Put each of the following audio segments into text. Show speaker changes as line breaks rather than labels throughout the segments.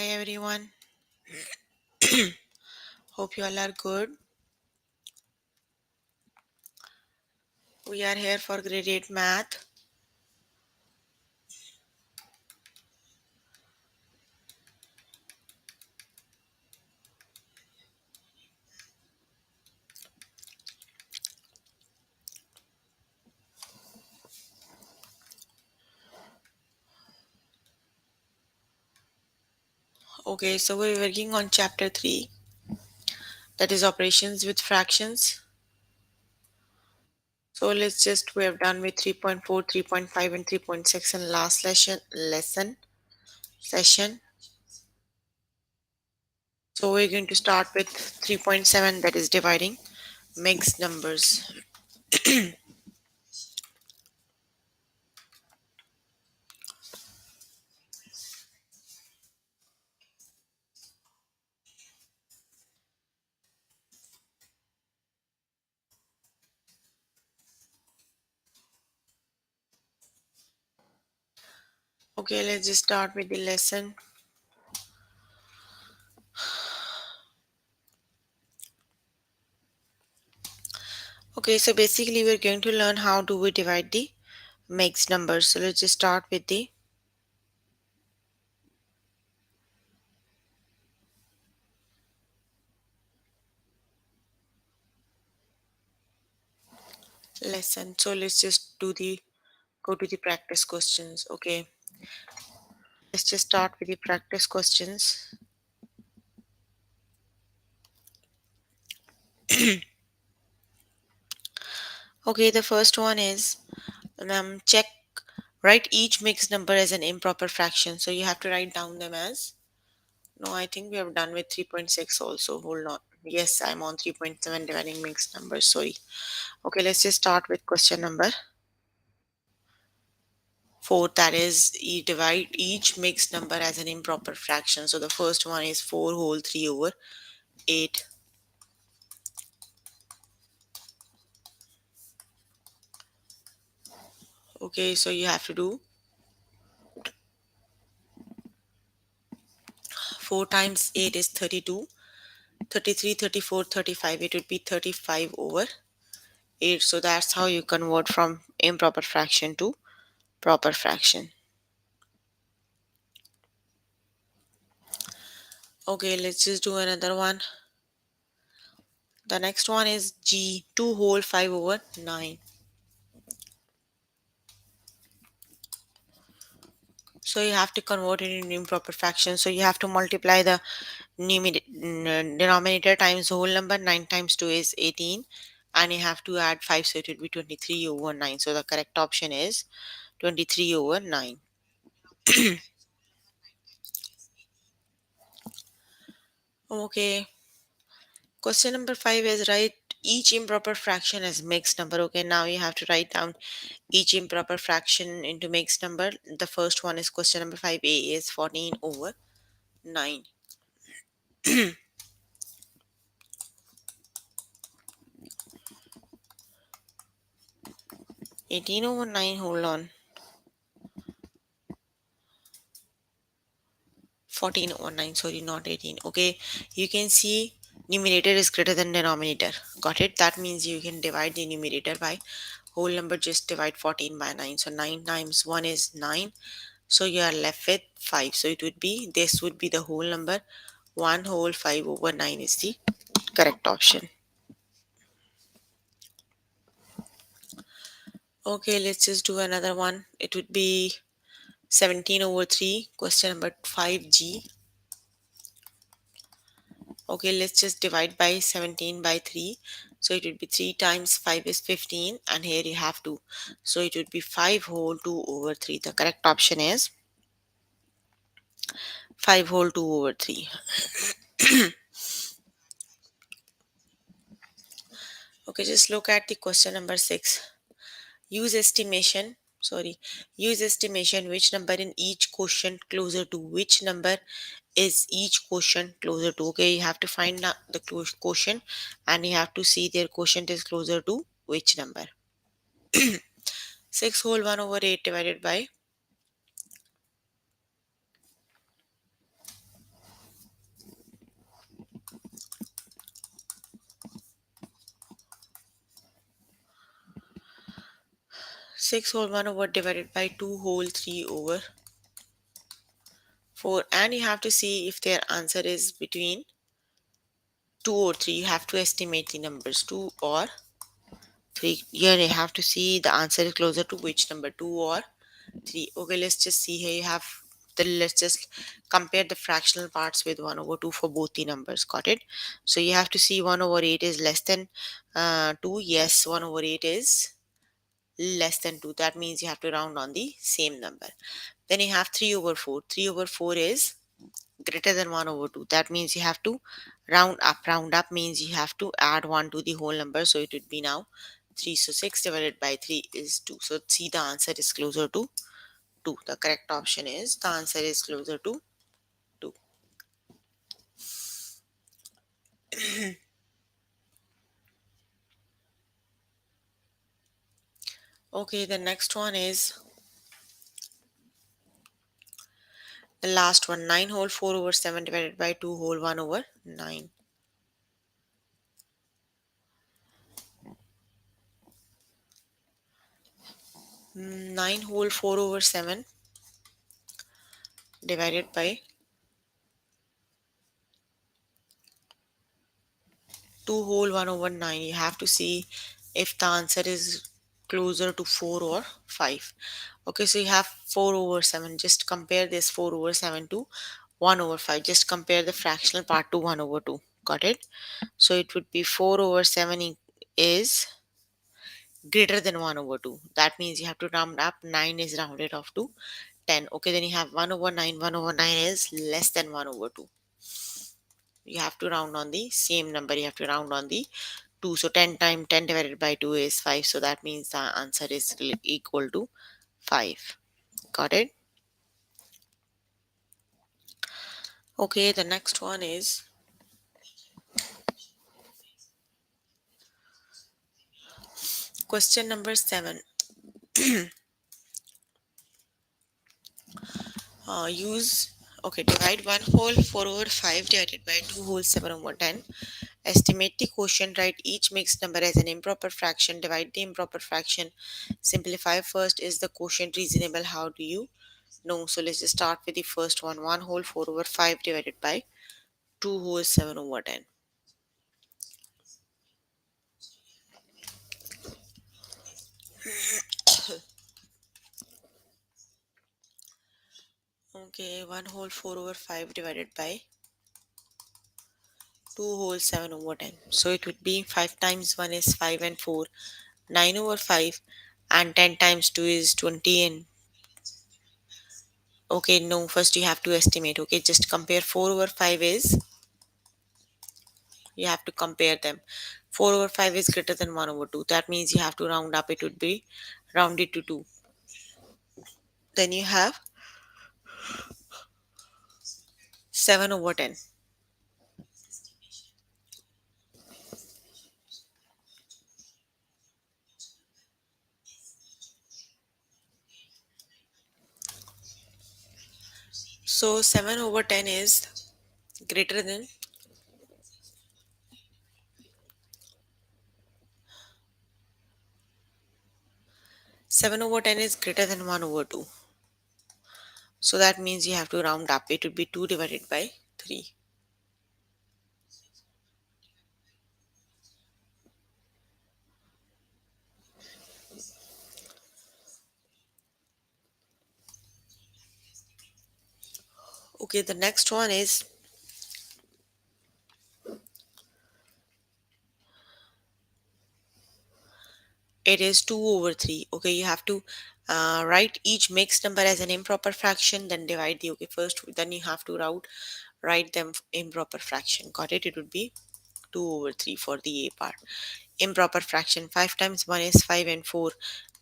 Hi everyone. Hope you all are good. We are here for grade 8 math. Okay, so we're working on chapter 3, that is operations with fractions. So we have done with 3.4, 3.5 and 3.6 in last session. So we're going to start with 3.7, that is dividing mixed numbers. Okay, let's just start with the lesson. Okay, so basically we're going to learn how do we divide the mixed numbers. So let's just start with the lesson. So let's just go to the practice questions. Okay, let's just start with the practice questions. Okay, the first one is check, write each mixed number as an improper fraction. So you have to write down them as, no, I think we have done with 3.6 also. Hold on. Yes, I'm on 3.7 dividing mixed numbers. Sorry. Okay, let's just start with question number 4. That is, you divide each mixed number as an improper fraction. So the first one is 4 whole 3 over 8. Okay, so you have to do 4 times 8 is 32, 33, 34, 35. It would be 35 over 8. So that's how you convert from improper fraction to proper fraction. Okay, let's just do another one. The next one is G, 2 whole 5 over 9. So you have to convert it into improper fraction. So you have to multiply the denominator times whole number. 9 times 2 is 18. And you have to add 5, so it would be 23 over 9. So the correct option is 23 over 9. Okay. Question number 5 is write each improper fraction as mixed number. Okay, now you have to write down each improper fraction into mixed number. The first one is question number 5a is 14 over 9. 18 over 9, hold on. 14 over 9, sorry, not 18. Okay, you can see numerator is greater than denominator. Got it? That means you can divide the numerator by whole number, just divide 14 by 9. So 9 times 1 is 9. So you are left with 5. So it would be, this would be the whole number. 1 whole 5 over 9 is the correct option. Okay, let's just do another one. It would be 17 over 3, question number 5G. Okay, let's just divide by 17 by 3. So it would be 3 times 5 is 15, and here you have 2. So it would be 5 whole 2 over 3. The correct option is 5 whole 2 over 3. Okay, just look at the question number 6. Use estimation. Sorry, use estimation which number in each quotient closer to which number is each quotient closer to. Okay, you have to find the quotient, and you have to see their quotient is closer to which number. 6 whole 1 over 8 divided by 6 whole 1 over divided by 2 whole 3 over 4. And you have to see if their answer is between 2 or 3. You have to estimate the numbers 2 or 3. Here you have to see the answer is closer to which number, 2 or 3. Okay, let's just see here. You have let's just compare the fractional parts with 1 over 2 for both the numbers. Got it? So you have to see 1 over 8 is less than 2. Yes, 1 over 8 is less than 2. That means you have to round on the same number. Then you have 3 over 4. 3 over 4 is greater than 1 over 2. That means you have to round up. Round up means you have to add 1 to the whole number. So it would be now 3. So 6 divided by 3 is 2. So see, the answer is closer to 2. The correct option is the answer is closer to 2. Okay, the next one is the last one. 9 whole 4 over 7 divided by 2 whole 1 over 9. 9 whole 4 over 7 divided by 2 whole 1 over 9. You have to see if the answer is closer to 4 or 5. Okay, so you have 4 over 7. Just compare this 4 over 7 to 1 over 5. Just compare the fractional part to 1 over 2. Got it? So it would be 4 over 7 is greater than 1 over 2. That means you have to round up. 9 is rounded off to 10. Okay, then you have 1 over 9. 1 over 9 is less than 1 over 2. You have to round on the same number. You have to round on the 2. So 10 times 10 divided by 2 is 5. So that means the answer is equal to 5. Got it? Okay, the next one is question number 7. Use, okay, divide 1 whole 4 over 5 divided by 2 whole 7 over 10. Estimate the quotient, write each mixed number as an improper fraction, divide the improper fraction, simplify first. Is the quotient reasonable? How do you know? So let's just start with the first one. 1 whole 4 over 5 divided by 2 whole 7 over 10. Okay, 1 whole 4 over 5 divided by 2 whole 7 over 10. So it would be 5 times 1 is 5 and 4, 9 over 5, and 10 times 2 is 20. And okay, no, first you have to estimate. Okay, just compare 4 over 5 is, you have to compare them. 4 over 5 is greater than 1 over 2. That means you have to round up. It would be rounded to 2. Then you have 7 over 10. So 7 over 10 is greater than 7 over 10 is greater than 1 over 2. So that means you have to round up. It would be 2 divided by 3. Okay, the next one is, it is 2 over 3. Okay, you have to write each mixed number as an improper fraction, then divide the, okay, first, then you have to write them improper fraction. Got it? It would be 2 over 3 for the A part. Improper fraction, 5 times 1 is 5 and 4,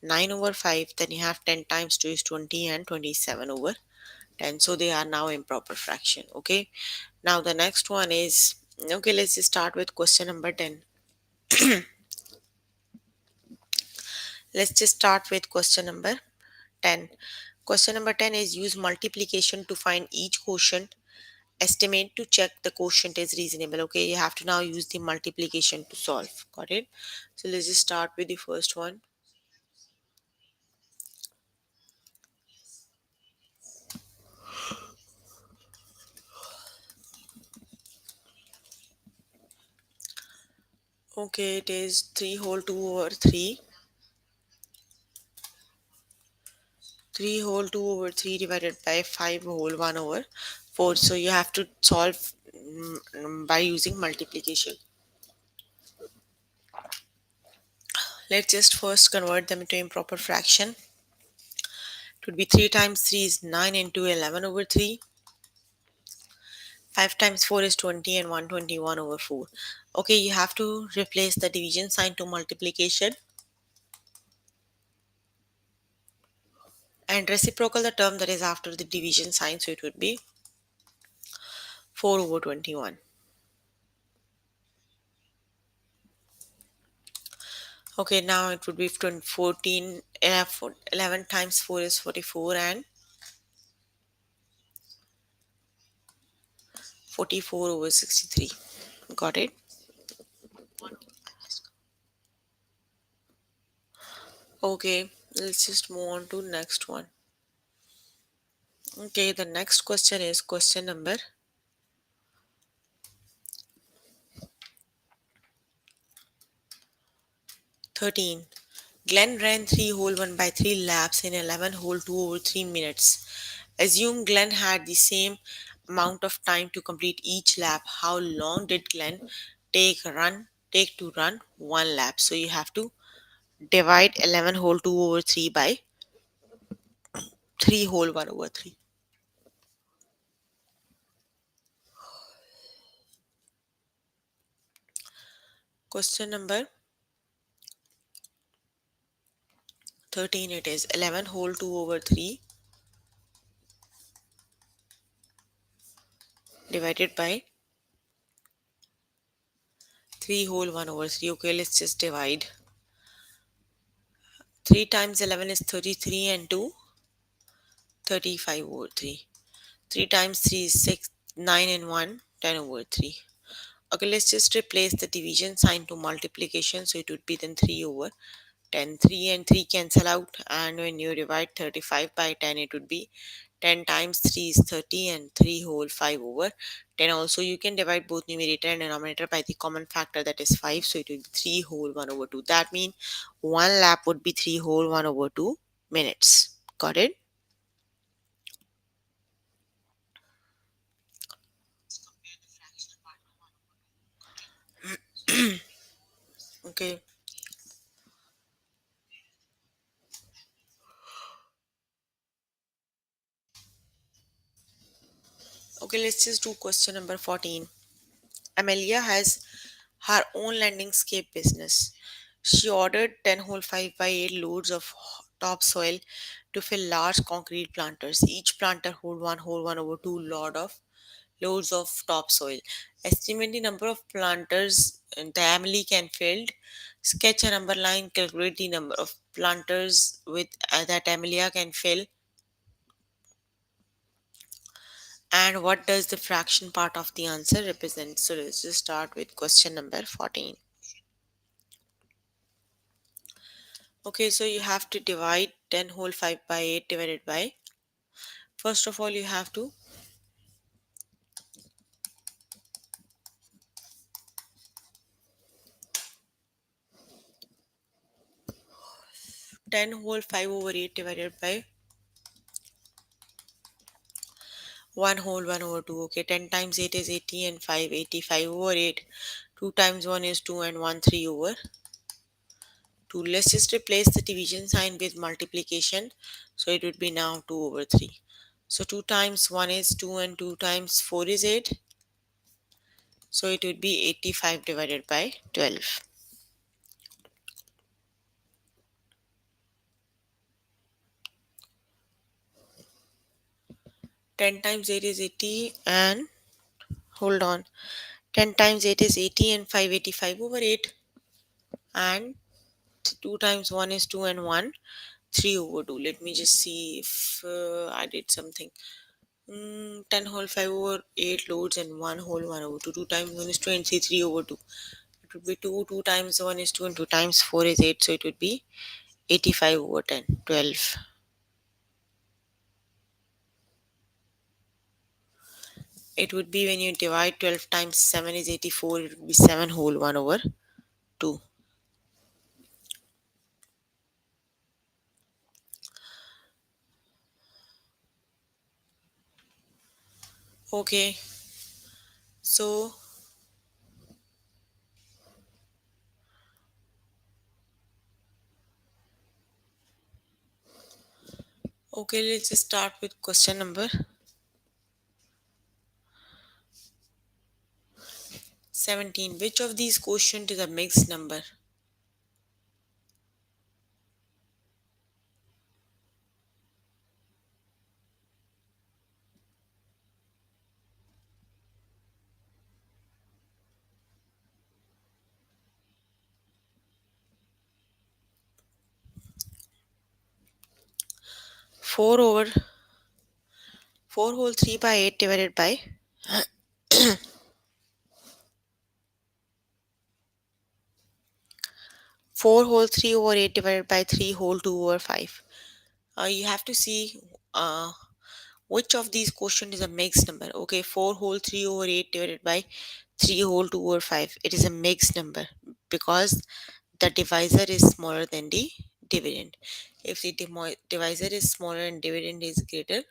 9 over 5. Then you have 10 times 2 is 20 and 27 over 10. So they are now improper fraction. Okay, now the next one is, okay, let's just start with question number 10. Let's just start with question number 10. Question number 10 is, use multiplication to find each quotient. Estimate to check the quotient is reasonable. Okay, you have to now use the multiplication to solve. Got it? So let's just start with the first one. Okay, it is 3 whole 2 over 3. 3 whole 2 over 3 divided by 5 whole 1 over 4. So you have to solve by using multiplication. Let's just first convert them into improper fraction. It would be 3 times 3 is 9 into 11 over 3. 5 times 4 is 20 and 121 over 4. Okay, you have to replace the division sign to multiplication and reciprocal the term that is after the division sign. So it would be 4 over 21. Okay, now it would be 14, 11 times 4 is 44 and 44 over 63. Got it? Okay, let's just move on to next one. Okay, the next question is question number 13. Glenn ran 3 whole 1 by 3 laps in 11 whole 2 over 3 minutes. Assume Glenn had the same amount of time to complete each lap. How long did Glenn take to run one lap? So you have to divide 11 whole 2 over 3 by 3 whole 1 over 3. Question number 13, it is 11 whole 2 over 3 divided by 3 whole 1 over 3. Okay, let's just divide. 3 times 11 is 33 and 2 35 over 3. 3 times 3 is 6, 9 and 1 10 over 3. Okay, let's just replace the division sign to multiplication. So it would be then 3 over 10. 3 and 3 cancel out, and when you divide 35 by 10, it would be 10 times 3 is 30 and 3 whole 5 over 10. Also, you can divide both numerator and denominator by the common factor, that is 5. So it will be 3 whole 1 over 2. That means one lap would be 3 whole 1 over 2 minutes. Got it? Okay. Okay, let's just do question number 14. Amelia has her own landscape business. She ordered 10 whole 5 by 8 loads of topsoil to fill large concrete planters. Each planter hold 1 whole 1 over 2 loads of topsoil. Estimate the number of planters the Emily can fill. Sketch a number line. Calculate the number of planters with that Amelia can fill. And what does the fraction part of the answer represent? So let's just start with question number 14. Okay, so you have to divide 10 whole 5 by 8 divided by, first of all, you have to 10 whole 5 over 8 divided by 1 whole 1 over 2. Okay, 10 times 8 is 80 and 5, 85 over 8. 2 times 1 is 2 and 1, 3 over 2. Let's just replace the division sign with multiplication. So it would be now 2 over 3. So 2 times 1 is 2 and 2 times 4 is 8. So it would be 85 divided by 12. 10 times 8 is 80 and hold on. 10 times 8 is 80 and 585 over 8. And 2 times 1 is 2 and 1, 3 over 2. Let me just see if I did something. 10 whole 5 over 8 loads and 1 whole 1 over 2. 2 times 1 is 2 and 3 over 2. It would be 2. 2 times 1 is 2 and 2 times 4 is 8. So it would be 85 over 10, 12. It would be when you divide 12 times 7 is 84. It would be 7 whole 1 over 2. Okay, so okay, let's just start with question number 17. Which of these quotient is a mixed number? 4 over 4 whole 3 by 8 divided by 4 whole 3 over 8 divided by 3 whole 2 over 5. You have to see uh, which of these quotient is a mixed number. Okay, 4 whole 3 over 8 divided by 3 whole 2 over 5. It is a mixed number because the divisor is smaller than the dividend. If the divisor is smaller and dividend is greater,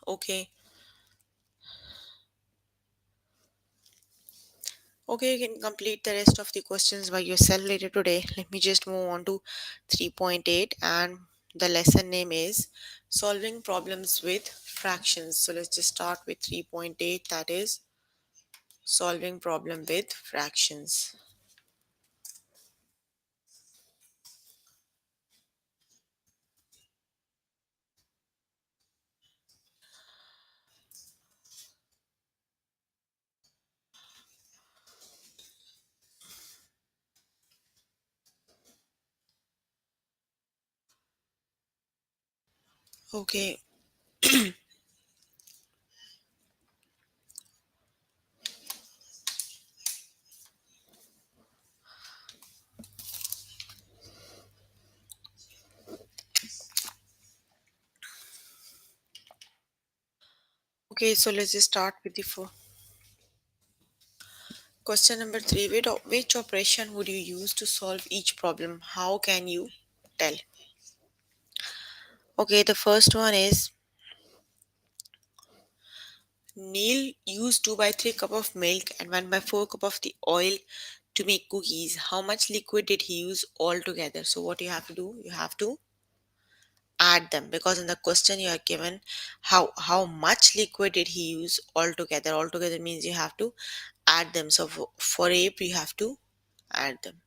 okay. Okay, you can complete the rest of the questions by yourself later today. Let me just move on to 3.8, and the lesson name is solving problems with fractions. So let's just start with 3.8, that is solving problem with fractions. Okay, okay, so let's just start with the question number 3. Which operation would you use to solve each problem? How can you tell? Okay, the first one is Neil used 2 by 3 cup of milk and 1 by 4 cup of the oil to make cookies. How much liquid did he use altogether? So what you have to do, you have to add them, because in the question you are given how much liquid did he use altogether. Altogether means you have to add them. So for ape you have to add them.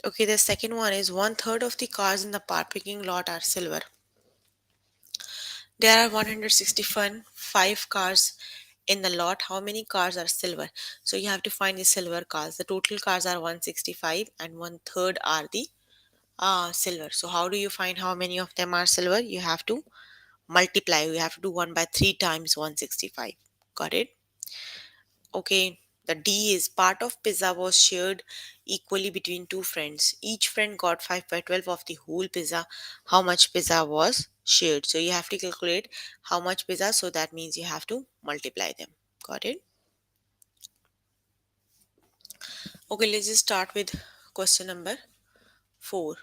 Okay, the second one is one third of the cars in the parking lot are silver. There are 165 cars in the lot. How many cars are silver? So you have to find the silver cars. The total cars are 165 and one third are the silver. So how do you find how many of them are silver? You have to multiply. You have to do 1 by 3 times 165. Got it? Okay. The D is part of pizza was shared equally between two friends. Each friend got 5 by 12 of the whole pizza. How much pizza was shared? So you have to calculate how much pizza. So that means you have to multiply them. Got it? Okay, let's just start with question number 4.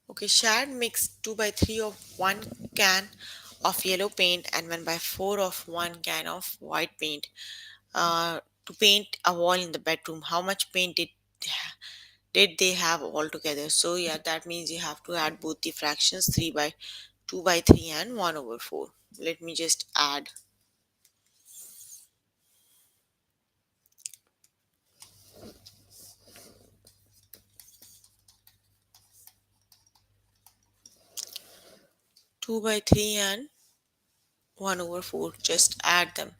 Okay, Shad mixed 2 by 3 of 1 can of yellow paint and 1 by 4 of 1 can of white paint to paint a wall in the bedroom. How much paint did they have altogether? So, yeah, that means you have to add both the fractions 3 by 2 by 3 and 1 over 4. Let me just add. 2 by 3 and 1 over 4. Just add them.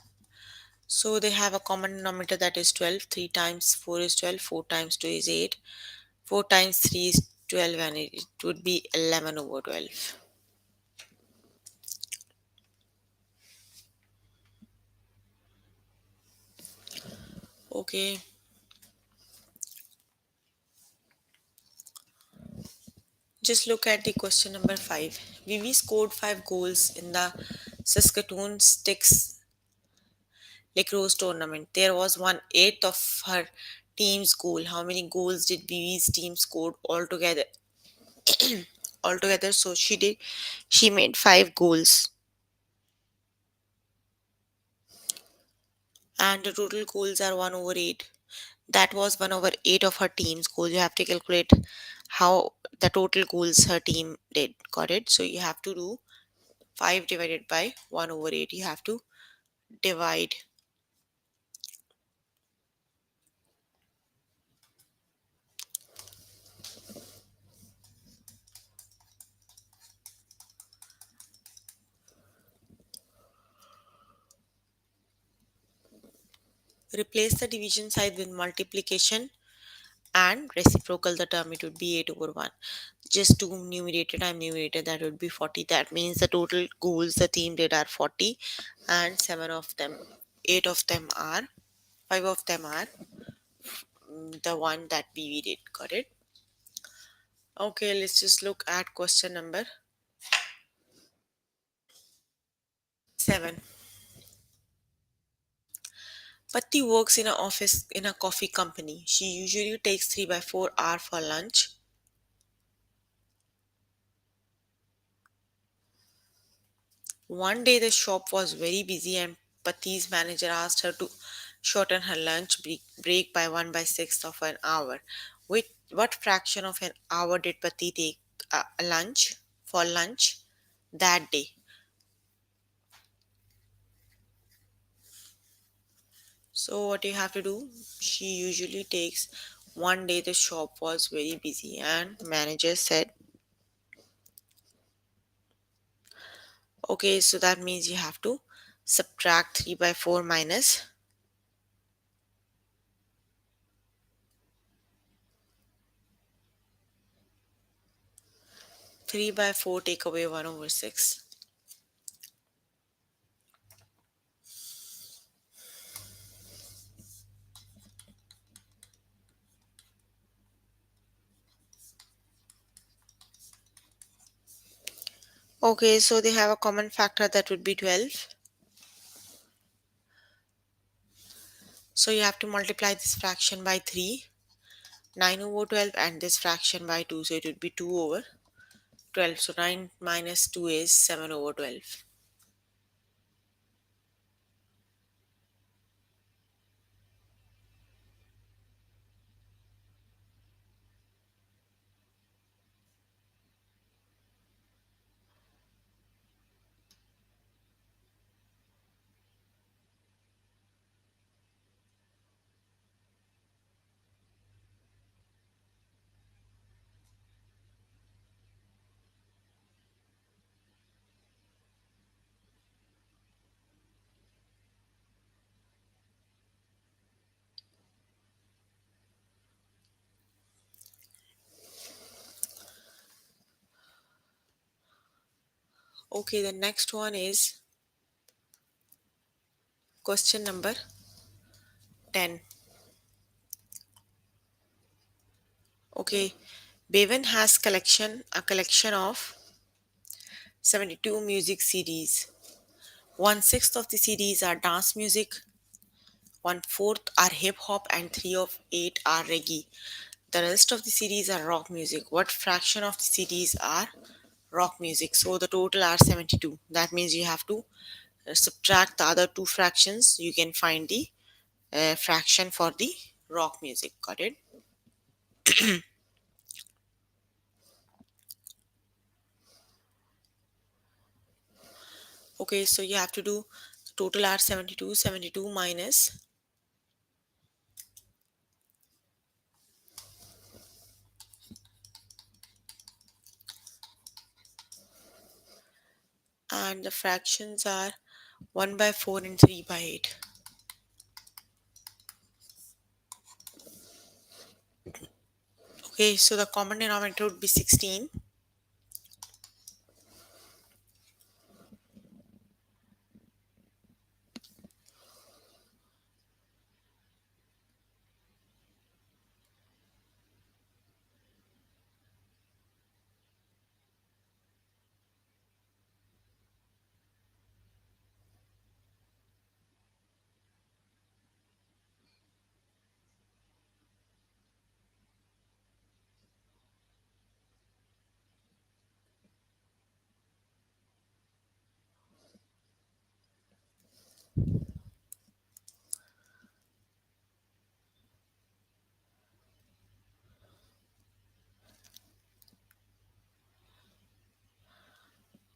So they have a common denominator, that is 12. 3 times 4 is 12. 4 times 2 is 8. 4 times 3 is 12, and it would be 11 over 12. Okay, just look at the question number 5. Vivi scored 5 goals in the Saskatoon Sticks lacrosse tournament. There was 1/8 of her team's goal. How many goals did Vivi's team score altogether? Altogether, so she made 5 goals, and the total goals are 1 over 8. That was 1 over 8 of her team's goal. You have to calculate how the total goals her team did. Got it? So you have to do 5 divided by 1 over 8. You have to divide. Replace the division side with multiplication and reciprocal the term. It would be 8 over 1. Just do numerator times numerator, that would be 40. That means the total goals the team did are 40, and 7 of them, 8 of them are, 5 of them are the one that BV did. Got it? Okay, let's just look at question number 7. Patti works in an office in a coffee company. She usually takes 3 by 4 hour for lunch. One day the shop was very busy, and Patti's manager asked her to shorten her lunch break by 1 by 6 of an hour. With what fraction of an hour did Patti take lunch for lunch that day? So what you have to do, she usually takes, one day the shop was very busy and manager said, okay, so that means you have to subtract 3 by 4 minus 3 by 4, take away 1 over 6. Okay, so they have a common factor, that would be 12. So you have to multiply this fraction by 3, 9 over 12, and this fraction by 2. So it would be 2 over 12. So 9 minus 2 is 7 over 12. Okay, the next one is question number 10. Okay, Bevan has a collection of 72 music CDs. 1/6 of the CDs are dance music, 1/4 are hip hop, and 3 of 8 are reggae. The rest of the CDs are rock music. What fraction of the CDs are rock music? So the total are 72. That means you have to subtract the other two fractions. You can find the fraction for the rock music. Got it? Okay, so you have to do total are 72, 72 minus, and the fractions are 1 by 4 and 3 by 8. Okay, so the common denominator would be 16.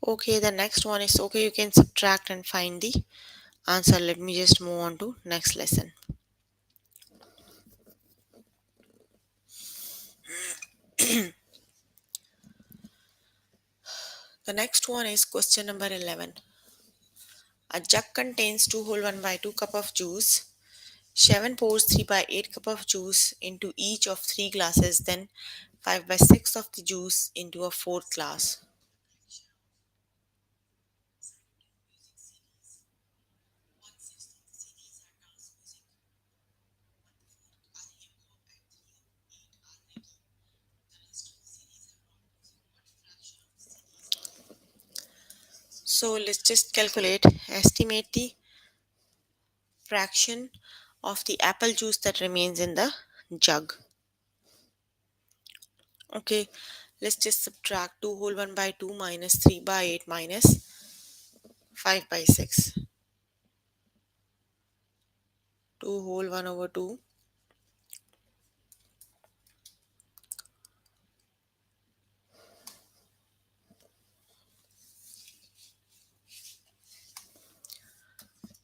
Okay, the next one is okay, you can subtract and find the answer. Let me just move on to next lesson. The next one is question number 11. A jug contains 2 whole 1 by 2 cup of juice. Seven pours 3 by 8 cup of juice into each of 3 glasses, then 5 by 6 of the juice into a fourth glass. So let's just calculate, estimate the fraction of the apple juice that remains in the jug. Okay, let's just subtract 2 whole 1 by 2 minus 3 by 8 minus 5 by 6. 2 whole 1 over 2.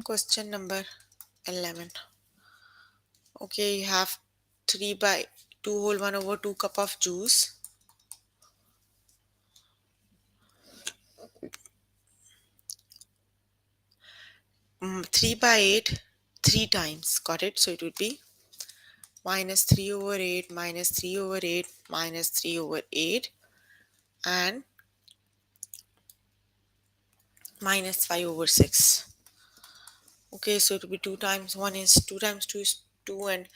Question number 11. Okay, you have 3 by 2 whole 1 over 2 cup of juice. 3 by 8 3 times. Got it? So it would be minus 3 over 8 minus 3 over 8 minus 3 over 8 and minus 5 over 6. Okay, so it will be 2 times 1 is 2 times 2 is 2 and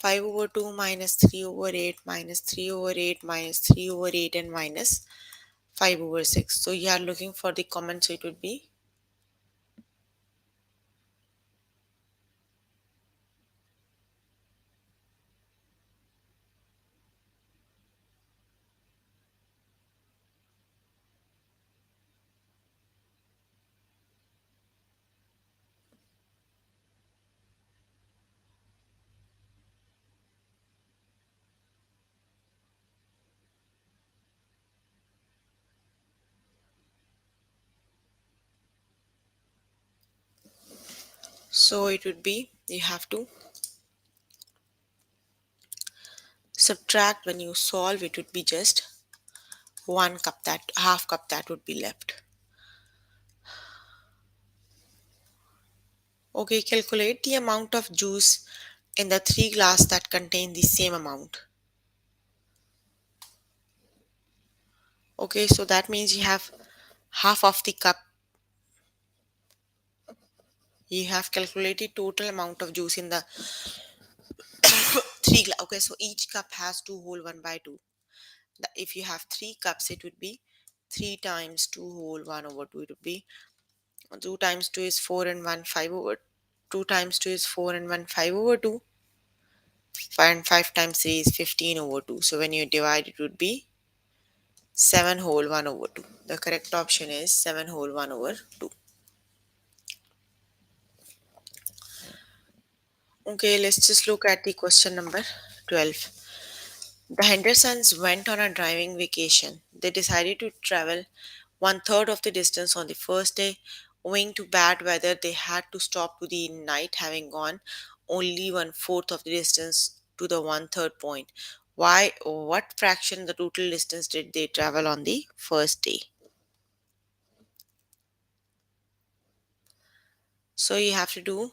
5 over 2 minus 3 over 8 minus 3 over 8 minus 3 over 8 and minus 5 over 6. So you are looking for the comment, so it would be, so it would be, you have to subtract. When you solve, it would be just 1 cup, that half cup that would be left. Okay, calculate the amount of juice in the 3 glass that contain the same amount. Okay, so that means you have half of the cup. You have calculated total amount of juice in the 3 glass. Okay, so each cup has 2 whole 1 by 2. If you have 3 cups, it would be 3 times 2 whole 1 over 2. It would be 2 times 2 is 4 and 1 5 over 2 times 2 is 4 and 1 5 over 2, and 5 times 3 is 15 over 2. So when you divide, it would be 7 whole 1 over 2. The correct option is 7 whole 1 over 2. Okay, let's just look at the question number 12. The Hendersons went on a driving vacation. They decided to travel one third of the distance on the first day, Owing to bad weather, they had to stop to the night, having gone only one fourth of the distance to the one third point. Why? What fraction the total distance did they travel on the first day? So you have to do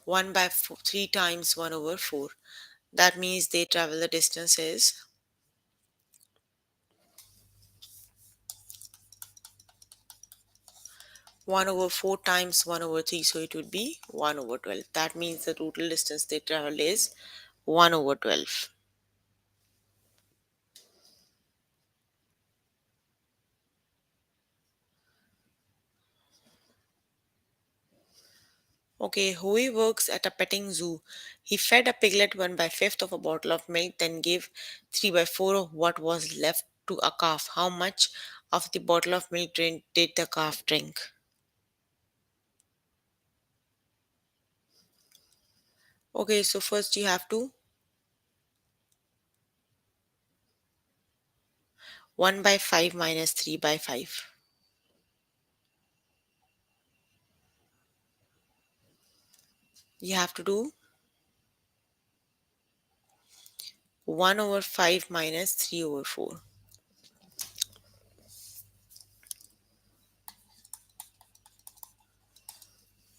1 by 3 times 1 over 4. That means they travel the distance is 1 over 4 times 1 over 3. So it would be 1 over 12. That means the total distance they traveled is 1 over 12. Okay, Hoey works at a petting zoo. He fed a piglet 1 by 5th of a bottle of milk, then gave 3 by 4 of what was left to a calf. How much of the bottle of milk did the calf drink? Okay, so first you have to 1 by 5 minus 3 by 5. You have to do 1 over 5 minus 3 over 4.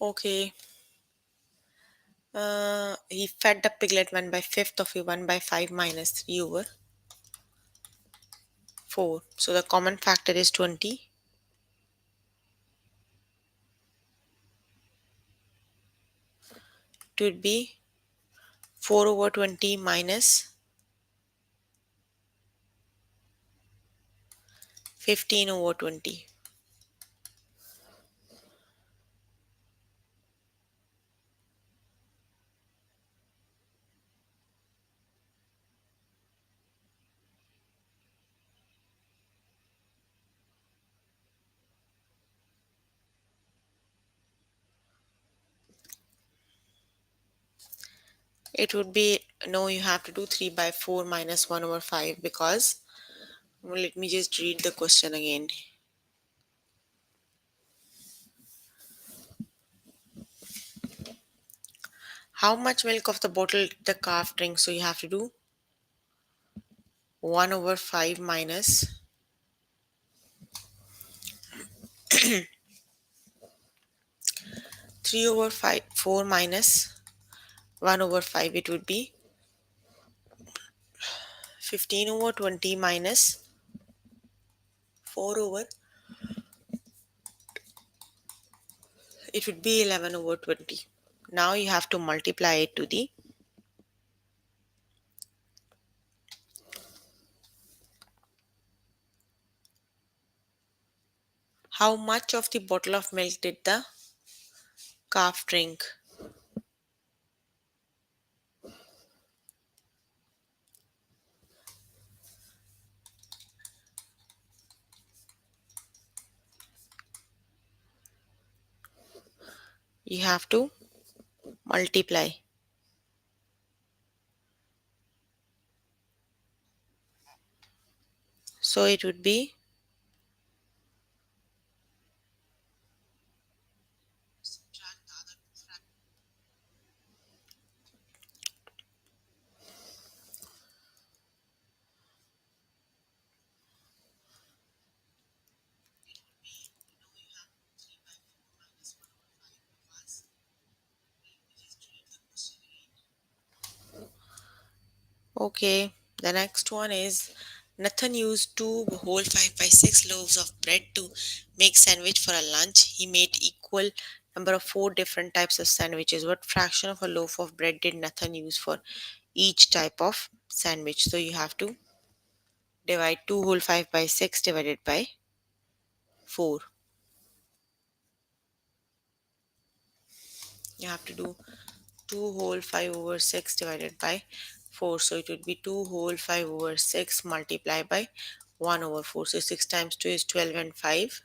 Okay, he fed the piglet 1 by 5th of a 1 by 5 minus 3 over 4. So the common factor is 20. It would be 4 over 20 minus 15 over 20. It would be, no, you have to do 3 by 4 minus 1 over 5 because, well, let me just read the question again. How much milk of the bottle did the calf drink? So you have to do 1 over 5 minus 3 over 5, 4 minus 1 over 5. It would be 15 over 20 minus 4 over, it would be 11 over 20. Now you have to multiply it to the, how much of the bottle of milk did the calf drink? You have to multiply. So it would be, okay. The next one is Nathan used two whole 5 by 6 loaves of bread to make sandwich for a lunch. He made equal number of 4 different types of sandwiches. What fraction of a loaf of bread did Nathan use for each type of sandwich? So you have to divide 2 whole 5 by 6 divided by 4. You have to do 2 whole 5 over 6 divided by 4. So it would be 2 whole 5 over 6 multiplied by 1 over 4. So 6 times 2 is 12 and 5.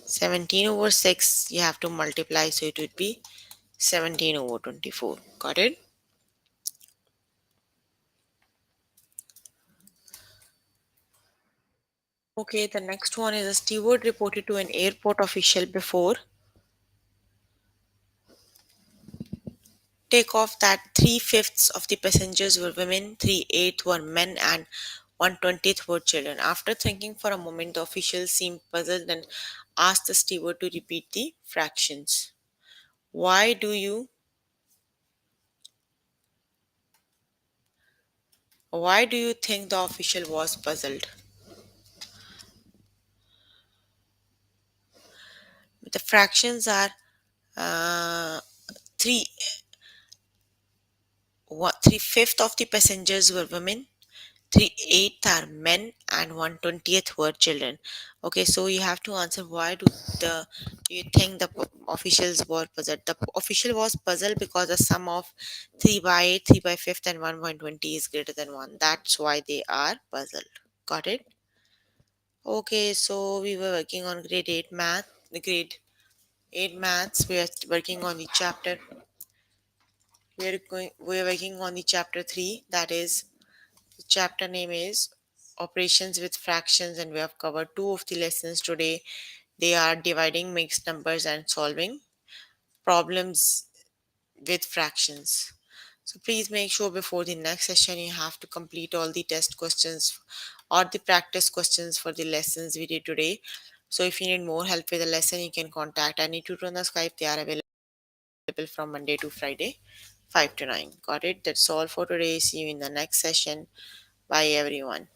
17 over 6 you have to multiply. So it would be 17 over 24. Got it? Okay, the next one is a steward reported to an airport official before takeoff that three-fifths of the passengers were women, three-eighths were men, and 1/20th were children. After thinking for a moment, the official seemed puzzled and asked the steward to repeat the fractions. Why do you why do you think the official was puzzled? The fractions are three what three-fifths of the passengers were women, three-eighths are men, and 1/20th were children. Okay, so you have to answer why do you think the officials were puzzled? The official was puzzled because the sum of 3 by 8, 3 by 5th, and 1/20 is greater than 1. That's why they are puzzled. Got it? Okay, so we were working on grade 8 maths. We are working on the chapter. We are working on the chapter 3, that is the chapter name is Operations with Fractions, and we have covered two of the lessons today. They are dividing mixed numbers and solving problems with fractions. So please make sure before the next session you have to complete all the test questions or the practice questions for the lessons we did today. So if you need more help with the lesson, you can contact any tutor on the Skype. They are available from Monday to Friday, 5 to 9. Got it? That's all for today. See you in the next session. Bye everyone.